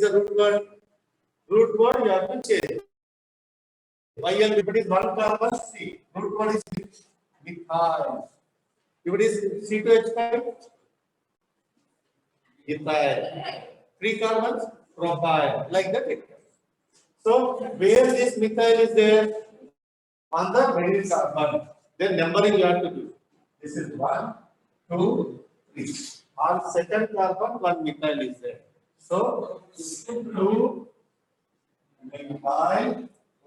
the root word. Root word you have to change. YL, if it is 1 carbon, C. Root word is methyl. If it is C2H5, ethyl. 3 carbons, propyl. Like that. So, where this methyl is there? On the middle carbon. Then numbering you have to do. This is 1, 2, 3. On second carbon, 1 methyl is there. So, 2 methyl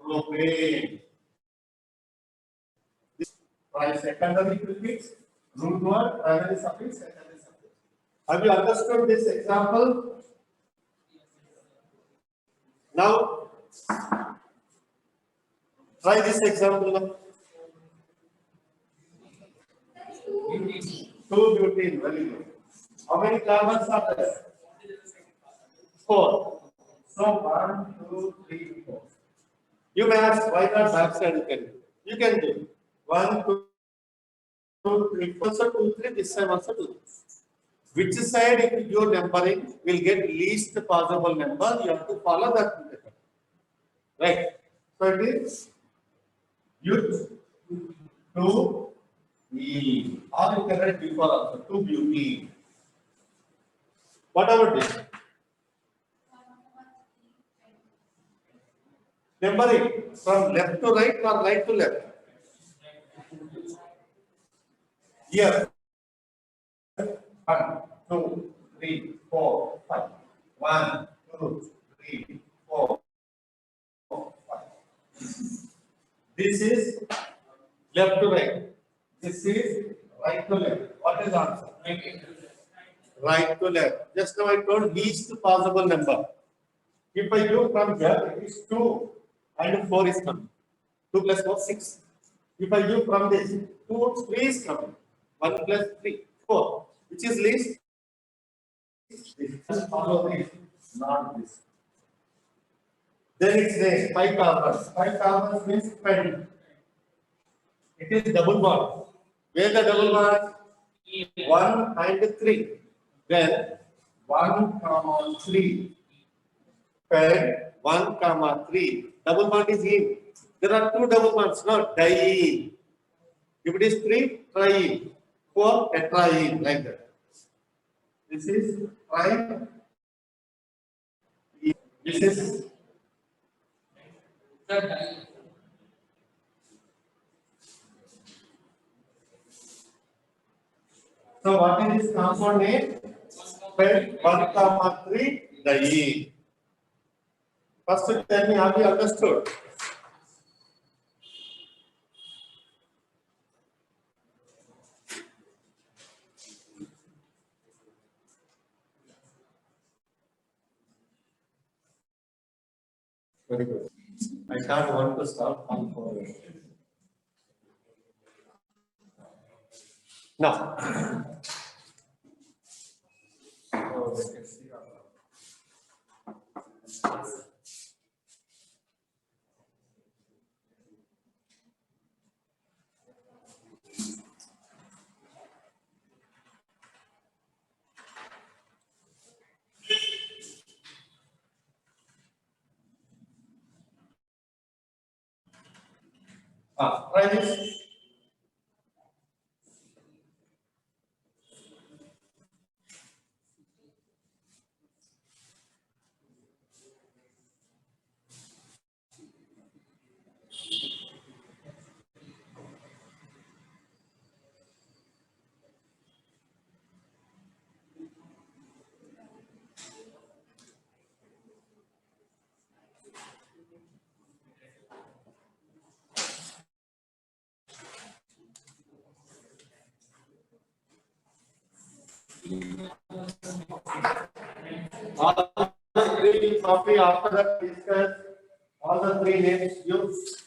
propane. Secondary prefix, root word, primary suffix, secondary suffix. Have you understood this example? Now, try this example now. 2-butene, very good. How many carbons are there? 4. So 1, 2, 3, 4. You may ask why not backside you can do. You can do 1, 2, 3, also 2, 3, this time also 2. Which side if your numbering will get least possible number, you have to follow that method. Right? So it is U 2 E. Or you can write before also 2 butene. What about this? Numbering from left to right or right to left? Here. 1, 2, 3, 4, 5. 1, 2, 3, 4, 5. This is left to right. This is right to left. What is the answer? Right to left. Just now I told least possible number. If I do from here, it is 2 and 4 is coming. 2 plus 4, 6. If I do from this, 2, 3 is coming. 1 plus 3, 4. Which is least? Just follow this, not this. Then it's next, 5 carbons. 5 carbons means pen. It is double bond. Where the double bond? 1 and 3. Then 1, 3. Pen 1, 3. Double bond is in. There are 2 double bonds, not diene. If it is 3, triene. 4, tetraene, like that. This is tri. This is so what is this compound name? Pen 1, 3 diene. First tell me, have you understood? Very good. I can't want to stop on for now. Oh, let us see. Try this. All the 3 copy after that discuss all the 3 names used.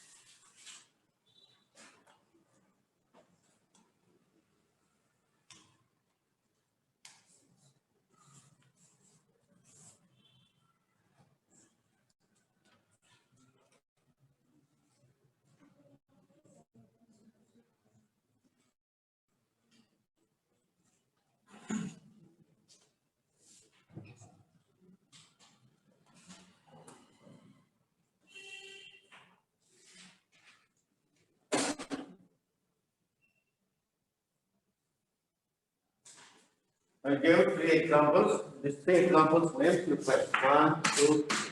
I gave 3 examples. These 3 examples names you write. 1, 2, 3.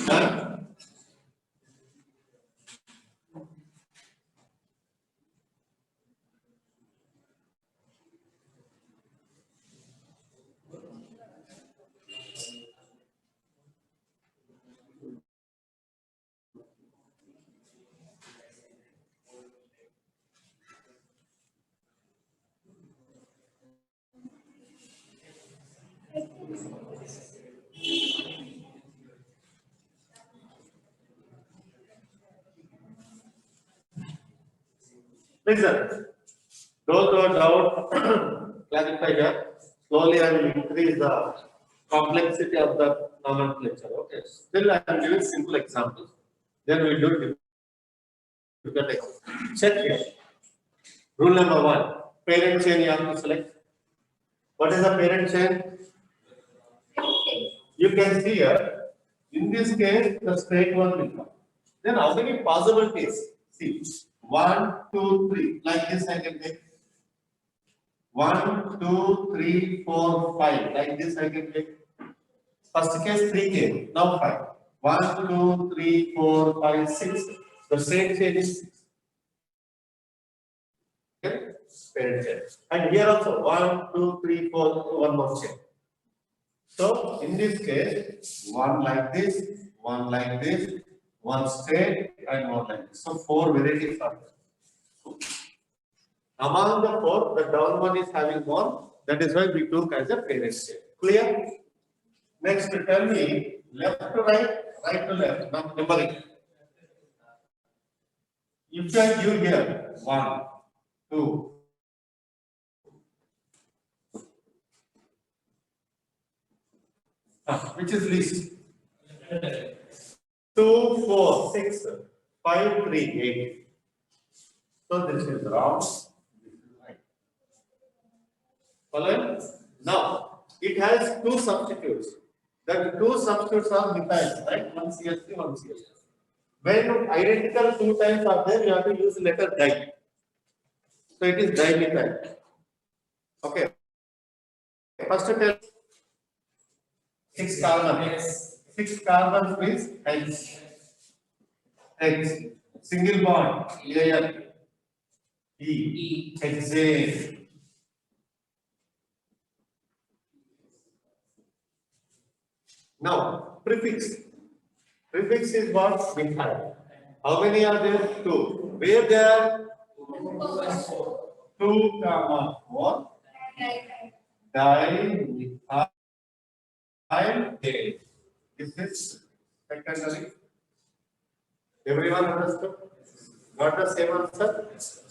Done? Listen. Those who are doubt, clarify here. Slowly I will increase the complexity of the nomenclature. Okay. Still I am giving simple examples. Then we do difficult examples. Check here. Rule number 1. Parent chain you have to select. What is the parent chain? You can see here. In this case, the straight one will come. Then how many possibilities? See. 1, 2, 3. Like this I can take. 1, 2, 3, 4, 5. Like this I can take. First case 3 came. Now 5. 1, 2, 3, 4, 5, 6. The same chain is 6. Okay? Parent chain. And here also 1, 2, 3, 4, one more chain. So in this case, one like this, one like this, one straight, and one like this. So 4 varieties are there. Among the 4, the down one is having 1. That is why we took as a parent chain. Clear? Next, tell me left to right, right to left. Now numbering. If I give here 1, 2, which is least? 2, 4, 6, 5, 3, 8. So this is wrong. This is right. Following? Now it has 2 substitutes. The 2 substitutes are methyl, right? One CH3, one CH3. When identical 2 times are there, you have to use letter di. So it is dimethyl. Okay. First tell 6 carbon. 6 carbon means H. H. Single bond. Al. E. Hexane. Now prefix. Prefix is what? Methyl. How many are there? 2. Where there? 2, 4. Dimethyl. This is secondary. Everyone understood? Got the same answer?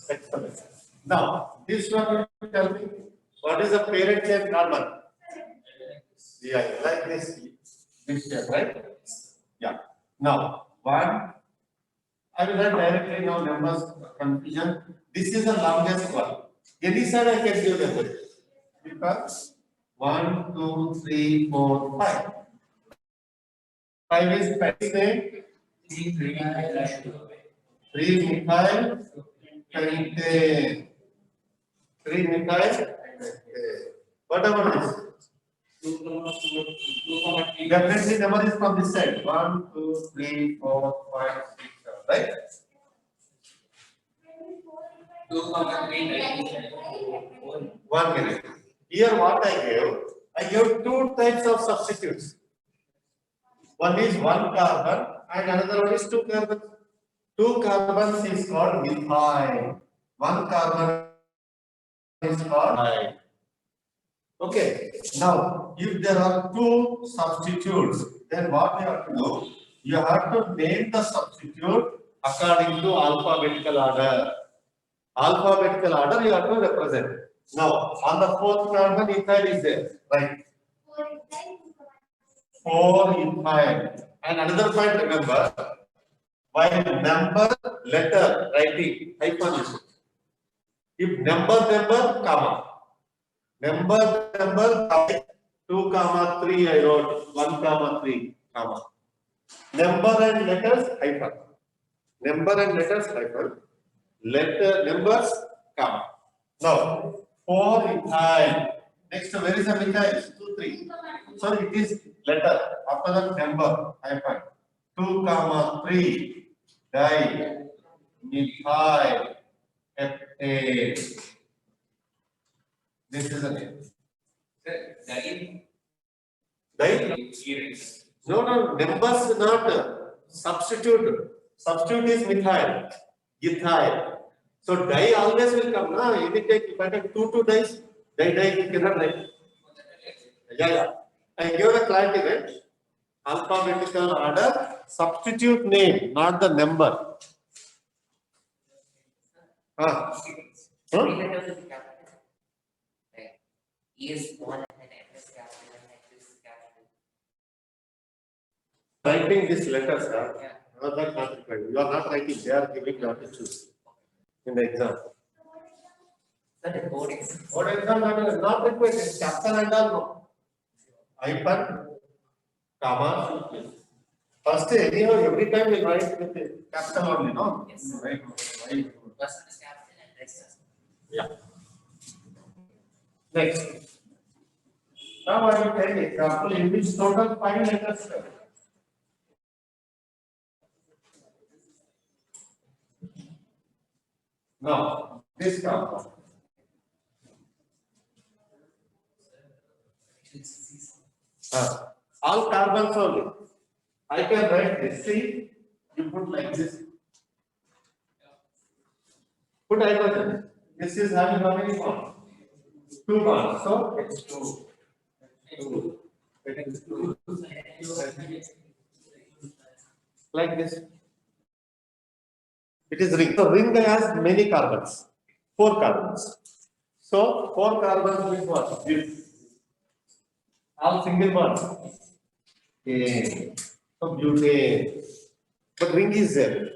Excellent. Now, this one you tell me, what is the parent chain carbon? Yeah, like this shape, right? Yeah. Now, 1. I will write directly now numbers confusion. This is the longest one. Any side I can give them. Because 1, 2, 3, 4, 5. 5 is pentane. 3 methyl pentane. 3 methyl. What about this? Definitely number is from this side. 1, 2, 3, 4, 5, 6, 7. Right? 1 minute. Here what I gave 2 types of substitutes. One is one carbon and another one is two carbons. Two carbons is called methyl. One carbon is called methyl. Okay. Now, if there are two substitutes, then what you have to do? You have to name the substitute according to alphabetical order. Alphabetical order you have to represent. Now, on the fourth carbon, ethyl is there, right? 4-ethyl. And another point, remember, while number, letter, writing, hyphen is. If number, comma. Number, 2, 3, I wrote 1, 3, comma. Number and letters, hyphen. Number and letters, hyphen. Letter, numbers, comma. Now, 4-ethyl. Next, where is the methyl? 2, 3. So it is letter. After that, number, hyphen. 2, 3, dimethyl heptate. This is the name. No, numbers not substitute. Substitute is methyl, ethyl. So di always will come. Na, if you take 2 dice, di you cannot write. Yeah. I give the clarity, right? Alphabetical order, substitute name, not the number. E is small and F is capital and H is capital. Writing these letters, no, that's not required. You are not writing, they are giving you to choose in the exam. Board exam. Board exam not required, it's capital and all. No. Hyphen, comma. First, anyhow, every time we write with the capital only, no? Yes. Right. First one is capital and rest is. Yeah. Next. Now I will take an example in which total 5 letters. Now, this compound. All carbons only. I can write this. See, you put like this. Put hydrogen. This is having how many bonds? 2 bonds. So it's 2. It is 2. Like this. It is ring. So ring has many carbons. 4 carbons. So 4 carbons means what? This. All single bonds. Okay. So butane. But ring is there.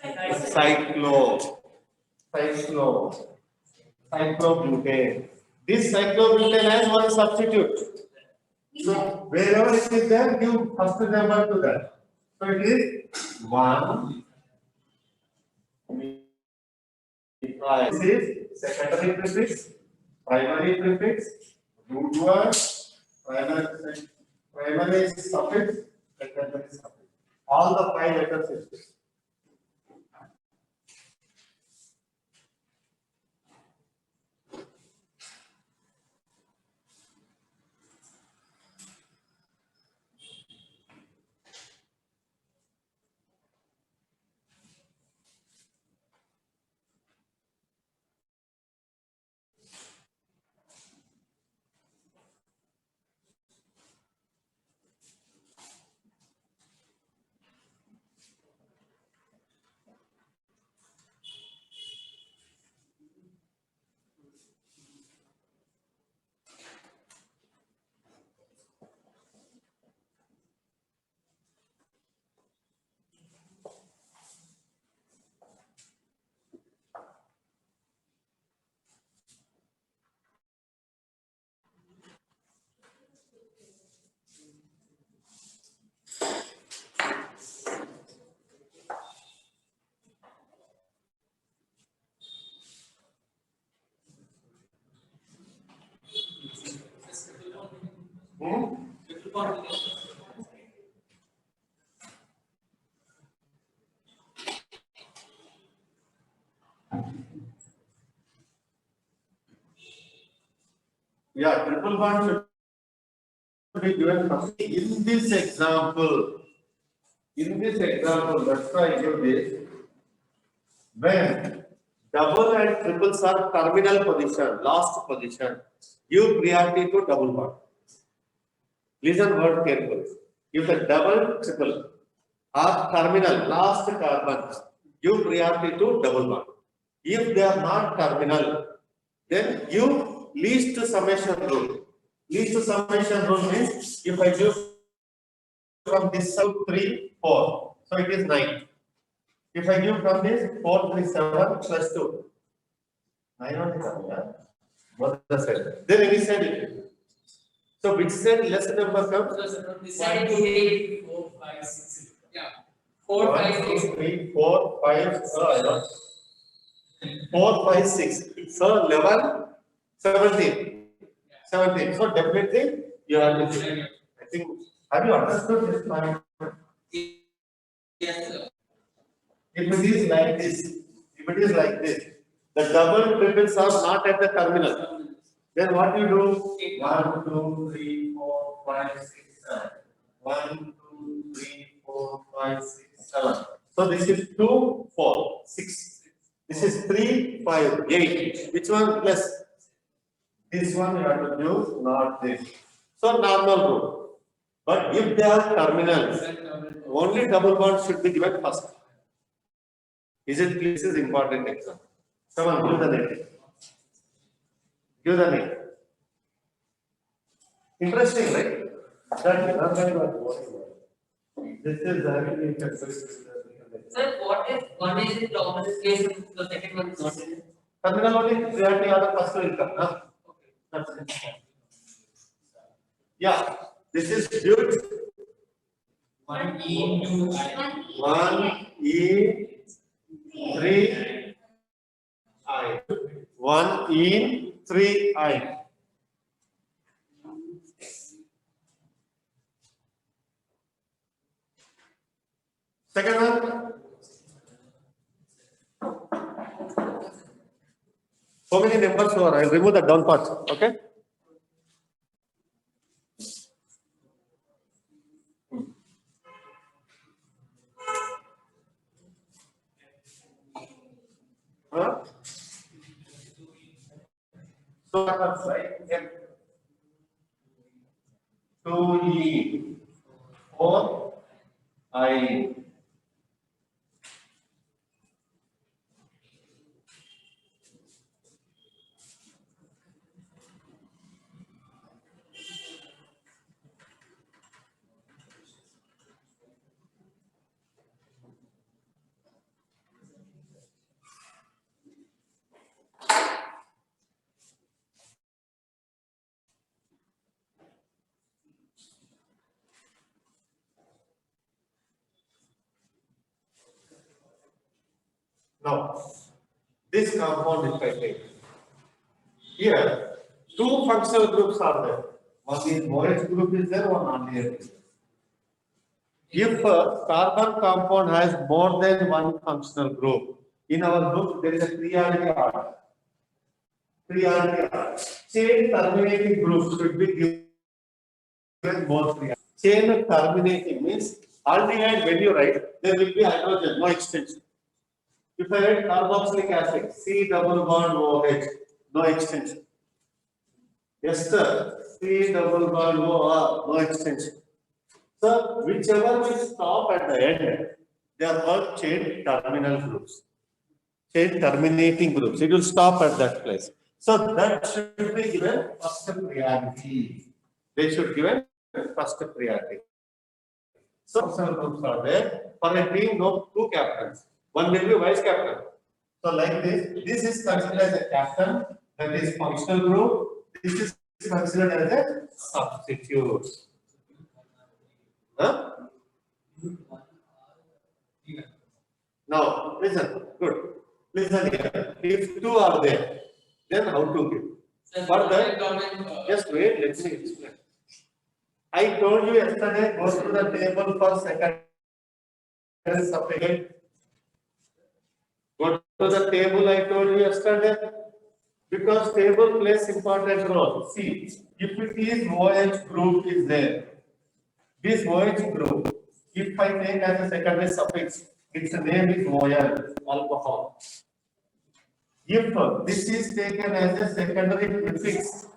Cyclobutane. This cyclobutane has one substitute. So wherever it is there, give first number to that. So it is 1. This is secondary prefix, primary prefix, root word, primary suffix, secondary suffix. All the 5 letters exist. Yeah, triple bond should be given first. In this example, let's try to give this. When double and triples are terminal position, last position, give priority to double bond. Listen word carefully. If the double, triple are terminal, last carbon, give priority to double bond. If they are not terminal, then give least summation rule. Least summation rule means if I give from this side 3, 4, so it is 9. If I give from this 4, 3, 7 plus 2, 9 only coming, yeah? Both the side. Then any side it will. So which side less number comes? This side is 8, 4, 5, 6. Yeah. 4, 5, 6. 1, 2, 3, 4, 5, I don't. 4, 5, 6. So 11, 17. 17. So definitely you have to do. I think, have you understood this point? Yes, sir. If it is like this, the double triples are not at the terminal. Then what you do? 1, 2, 3, 4, 5, 6, 7. 1, 2, 3, 4, 5, 6, 7. So this is 2, 4, 6. This is 3, 5, 8. Which one plus? This one you have to do, not this. So normal rule. But if they are terminals, only double bond should be given first. Is it clear? This is important example. Come on, give the name. Give the name. Interesting, right? That is not going to work. This is the Sir, what if one is in dominant case and the second one is not in? terminal only priority are the first will come. Huh? That's it. Yeah, this is built 1 E into I. 1 E 3 I. 1 E 3 I. Second one. So many numbers over. I'll remove the down part. Okay. Huh? So that's right. Yeah. 2E 4 I. Now, this compound is I here, two functional groups are there. One is OH group is there, one non-OH is there. If a carbon compound has more than one functional group, in our group there is a priority order. Priority order. Chain terminating group should be given more priority. Chain terminating means aldehyde when you write, there will be hydrogen, no extension. If I write carboxylic acid, C double bond OH, no extension. Ester, C double bond OR, no extension. So whichever will stop at the end, they are called chain terminal groups. Chain terminating groups. It will stop at that place. So that should be given first priority. They should given first priority. So functional groups are there. For a team, no two captains. One will be vice captain. So like this is considered as a captain, that is functional group. This is considered as a substitute. Huh? Now listen, good. Listen here. If two are there, then how to give? For that, just wait, let me explain. I told you yesterday, go to the table for second supplicant. Go to the table I told you yesterday. Because table plays important role. See, if it is OH group is there, this OH group, if I take as a secondary suffix, its name is OL, alcohol. If this is taken as a secondary prefix,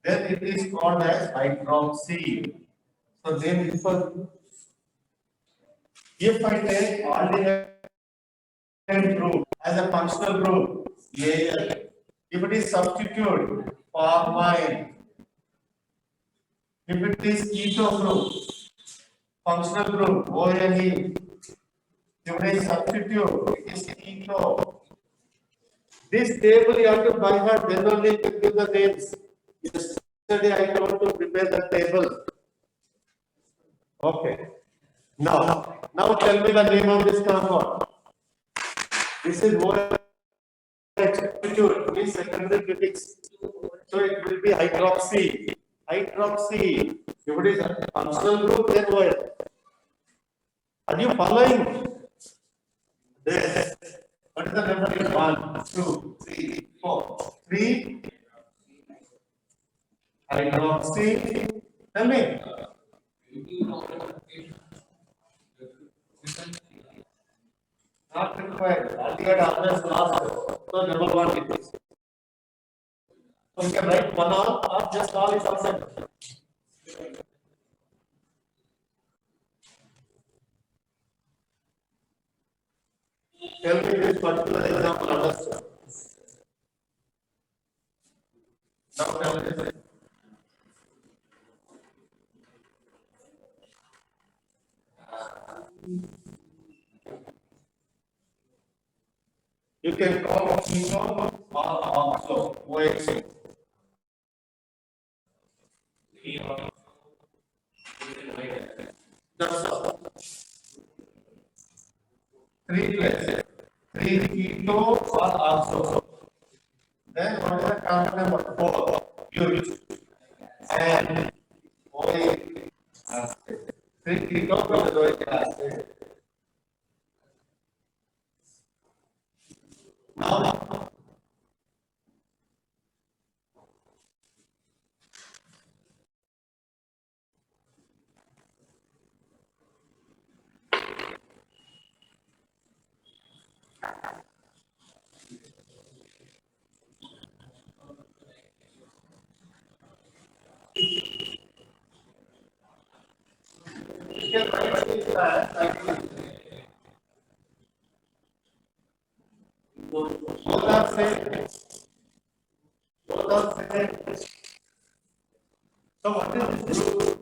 then it is called as hydroxy. So then if I take aldehyde group as a functional group, Al. If it is substitute, formyl. If it is keto group, functional group, ONE. If it is substitute, it is keto. This table you have to by heart, then only you can give the names. Yesterday I told to prepare the table. Okay. Now tell me the name of this compound. This is OH. Substitute means secondary prefix. So it will be hydroxy. Hydroxy. If it is a functional group, then OH. Are you following? This. What is the number? 1, 2, 3, 4. 3. Hydroxy. Tell me. Not required. Aldehyde always last. So number 1 it is. So we can write 1 or just all is outside. Tell me this particular example understood. Now tell me this. You can call keto or oxo. OH. That's all. 3 places. 3 keto or oxo. Then what is the compound number 4? Use. And OH acid. 3 keto plus OH acid. Now, you can write this as both are same. Both are same. So what is this group?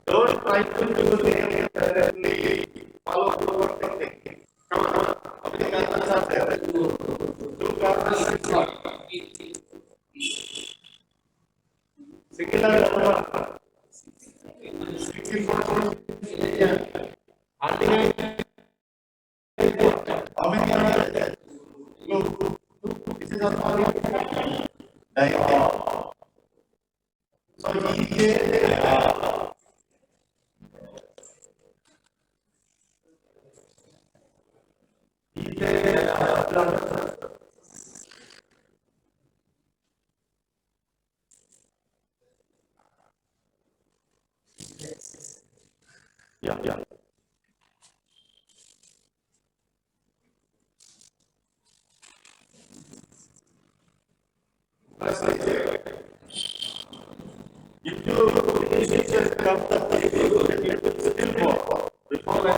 Don't try to do the directly follow over technique. Come on, how many carbons are there? 2 carbons. Singular number. 64. Aldehyde. How many are there? 2. This is a sorry. Diol. So yeah. If you just come up with it, still more. Before I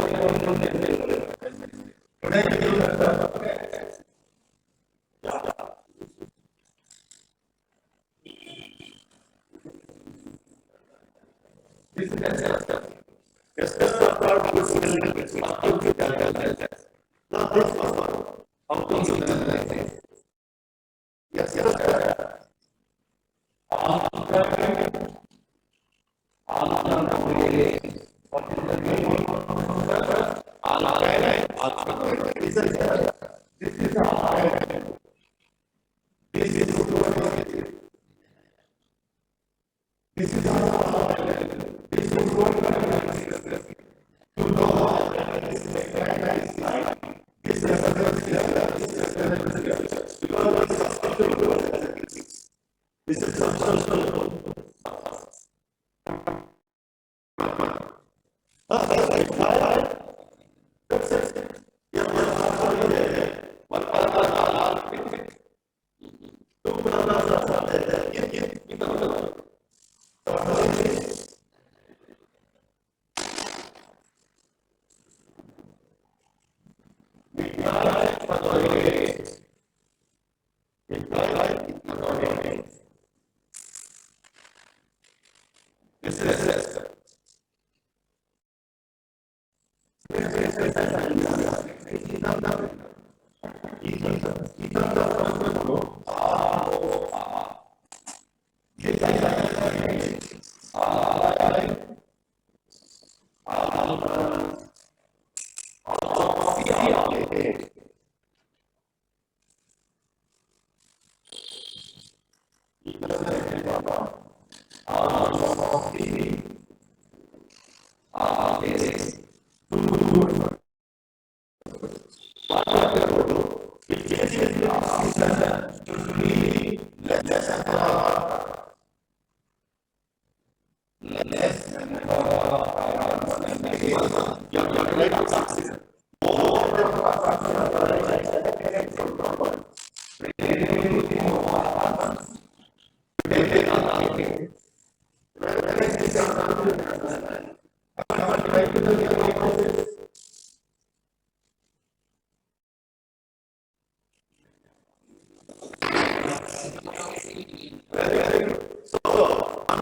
this is yes. This is This is substantial.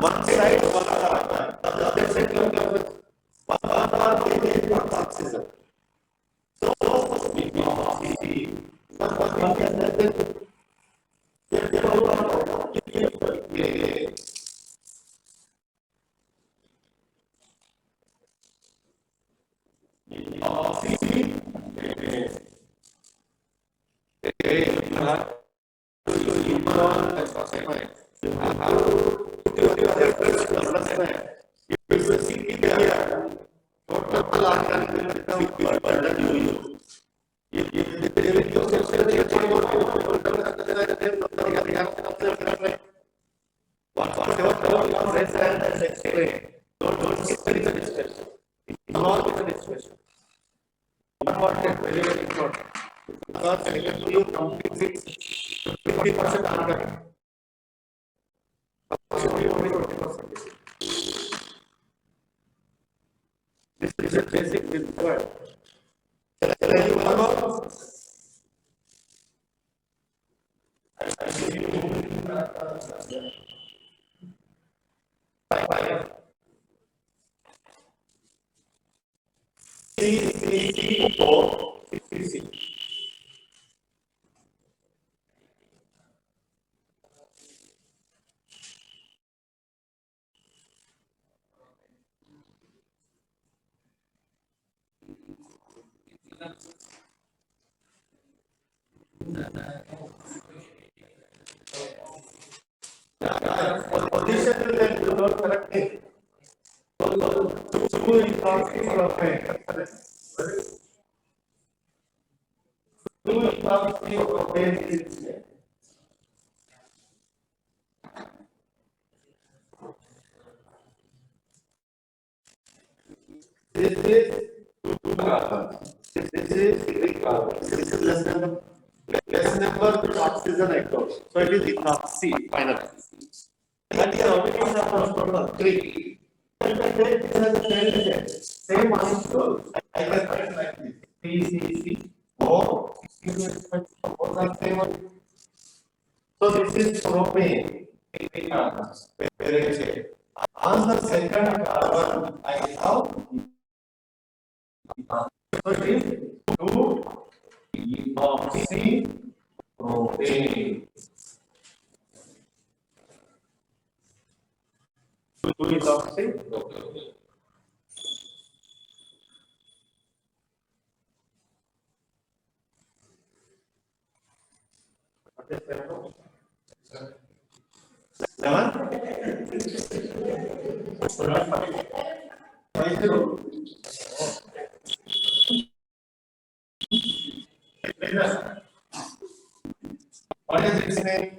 One side, oxygen. This is a basic word. Position will do not correct it. Two is asking for a pain. Two is asking for a pain. This is two carbon. This is three carbon. This is less number with oxygen atom. So it is ethoxy finally. And here how many are three. Same molecule. I can write like this. PCC. O. Both are same one. So this is propane. On the second carbon, I have. So it is 2-ethoxy propane. 2-ethoxy propane. Listen. What is its name?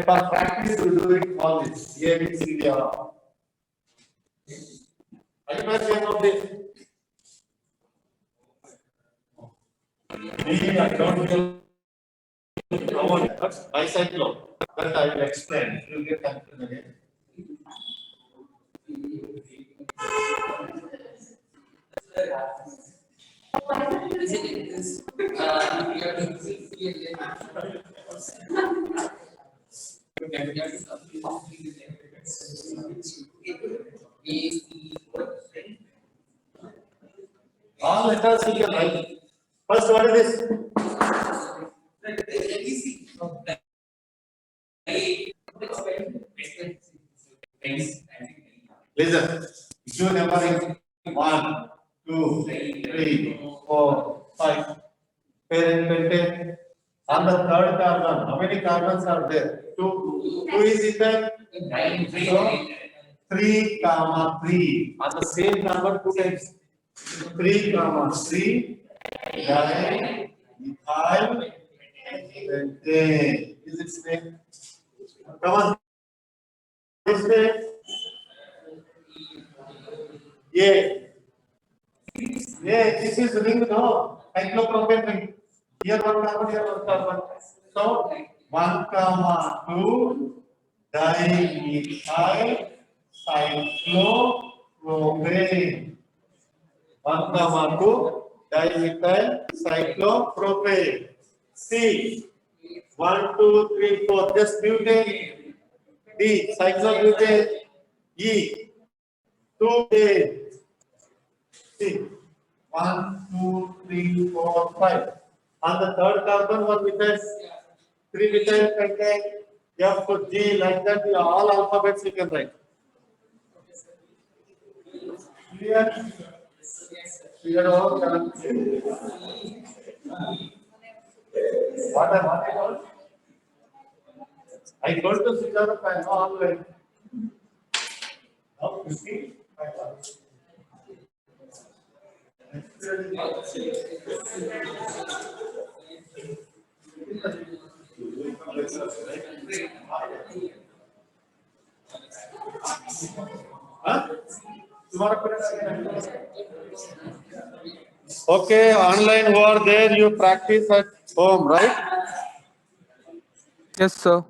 For practice, you do it all this. A, B, C, D, R. Are you familiar of this? B, I don't know. Bicycle. That I will explain. You will get confused again. Isn't it this, we are doing All letters you can write. First, what is this? Listen. Issue numbering 1, 2, 3, 4, 5. Parent. On the third carbon, how many carbons are there? 2. 2 is equal. So 3, comma 3. On the same number 2 times. 3, comma 3. Methyl. Pentane. Is its name? Come on. This name. Yeah. Yeah, this is ring, no. Cyclopropane ring. Here one carbon, here one carbon. So 1, comma 2 dimethyl cyclopropane. 1, comma 2 dimethyl cyclopropane. C 1, 2, 3, 4. Just butane. D cyclobutane. E 2A. C 1, 2, 3, 4, 5. On the third carbon, 1 methyl, 3 methyl pentane, F, G, like that, all alphabets you can write. Clear? Clear all? What I told? I told to switch on the fan, all right. Now, you see? Okay, online who are there, you practice at home, right? Yes, sir.